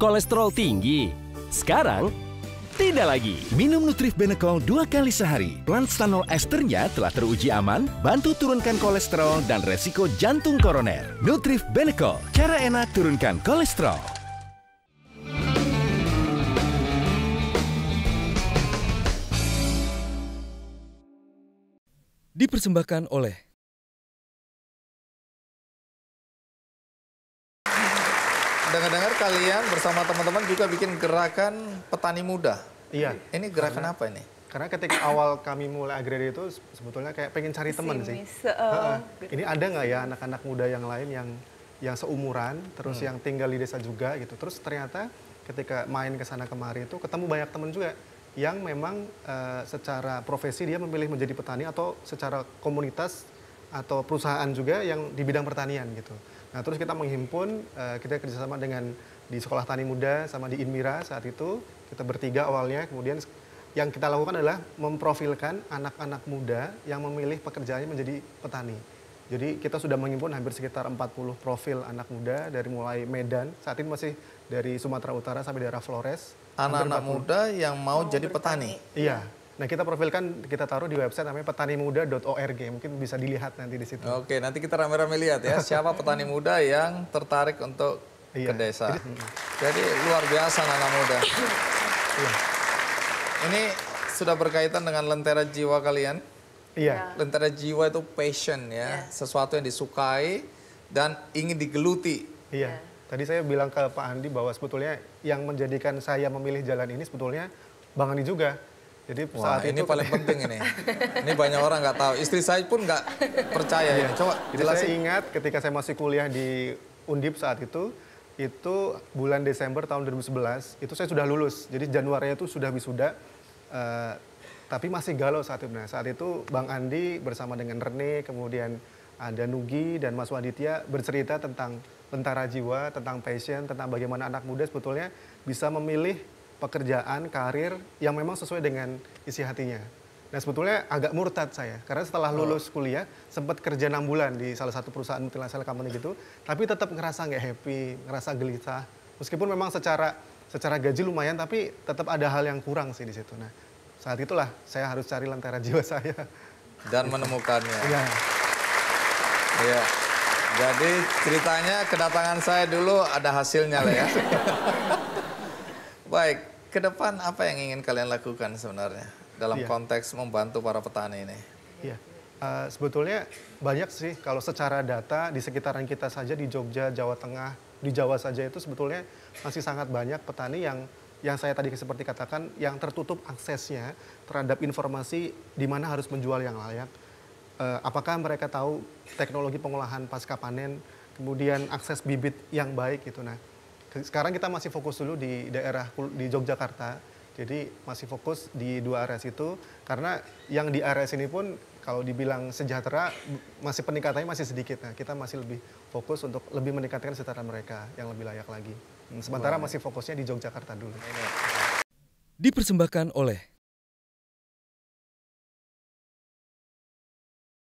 kolesterol tinggi? Sekarang, tidak lagi. Minum Nutrif Benecol 2 kali sehari. Planstanol esternya telah teruji aman, bantu turunkan kolesterol dan resiko jantung koroner. Nutrif Benecol, cara enak turunkan kolesterol. Dipersembahkan oleh Dengar-dengar kalian bersama teman-teman juga bikin gerakan petani muda. Iya. Ini gerakan apa ini? Karena ketika awal kami mulai agraria itu sebetulnya kayak pengen cari teman sih. Ini ada nggak ya anak-anak muda yang lain yang seumuran, terus yang tinggal di desa juga gitu. Terus ternyata ketika main ke sana kemari itu ketemu banyak teman juga yang memang secara profesi dia memilih menjadi petani atau secara komunitas atau perusahaan juga yang di bidang pertanian gitu. Nah terus kita menghimpun, kita kerjasama dengan di Sekolah Tani Muda sama di Inmira saat itu, kita bertiga awalnya, kemudian yang kita lakukan adalah memprofilkan anak-anak muda yang memilih pekerjaannya menjadi petani. Jadi kita sudah menghimpun hampir sekitar 40 profil anak muda dari mulai Medan, saat ini masih dari Sumatera Utara sampai daerah Flores. Anak-anak muda yang mau jadi petani? Iya. Nah kita profilkan, kita taruh di website namanya petanimuda.org, mungkin bisa dilihat nanti di situ. Oke, nanti kita rame-rame lihat ya, siapa petani muda yang tertarik untuk ke desa. Jadi luar biasa anak muda. Iya. Ini sudah berkaitan dengan lentera jiwa kalian? Iya. Lentera jiwa itu passion ya, sesuatu yang disukai dan ingin digeluti. Iya. Tadi saya bilang ke Pak Andi bahwa sebetulnya yang menjadikan saya memilih jalan ini sebetulnya Bang Andi juga. Jadi Wah, saat ini itu paling penting ini. Ini banyak orang nggak tahu. Istri saya pun nggak percaya ini. Coba jelasin. Saya ingat ketika saya masih kuliah di Undip saat itu bulan Desember tahun 2011, itu saya sudah lulus. Jadi Januari itu sudah wisuda, tapi masih galau saat itu. Nah, saat itu Bang Andi bersama dengan Rene, kemudian ada Nugi dan Mas Waditya bercerita tentang lentera jiwa, tentang passion, tentang bagaimana anak muda sebetulnya bisa memilih pekerjaan, karir yang memang sesuai dengan isi hatinya. Nah sebetulnya agak murtad saya, karena setelah lulus kuliah sempat kerja 6 bulan di salah satu perusahaan multinasional company gitu, tapi tetap ngerasa nggak happy, ngerasa gelisah. Meskipun memang secara gaji lumayan, tapi tetap ada hal yang kurang sih di situ. Nah saat itulah saya harus cari lentera jiwa saya. Dan menemukannya. Iya. Iya. Jadi ceritanya kedatangan saya dulu ada hasilnya lah ya. Baik, ke depan apa yang ingin kalian lakukan sebenarnya dalam konteks membantu para petani ini? Iya, sebetulnya banyak sih kalau secara data di sekitaran kita saja di Jogja, Jawa Tengah, di Jawa saja itu sebetulnya masih sangat banyak petani yang saya tadi seperti katakan yang tertutup aksesnya terhadap informasi di mana harus menjual yang layak. Apakah mereka tahu teknologi pengolahan pasca panen, kemudian akses bibit yang baik gitu. Nah, sekarang kita masih fokus dulu di daerah di Yogyakarta, jadi masih fokus di 2 area itu, karena yang di area sini pun kalau dibilang sejahtera, masih peningkatannya masih sedikit. Nah, kita masih lebih fokus untuk lebih meningkatkan setara mereka yang lebih layak lagi. Sementara masih fokusnya di Yogyakarta dulu. dipersembahkan oleh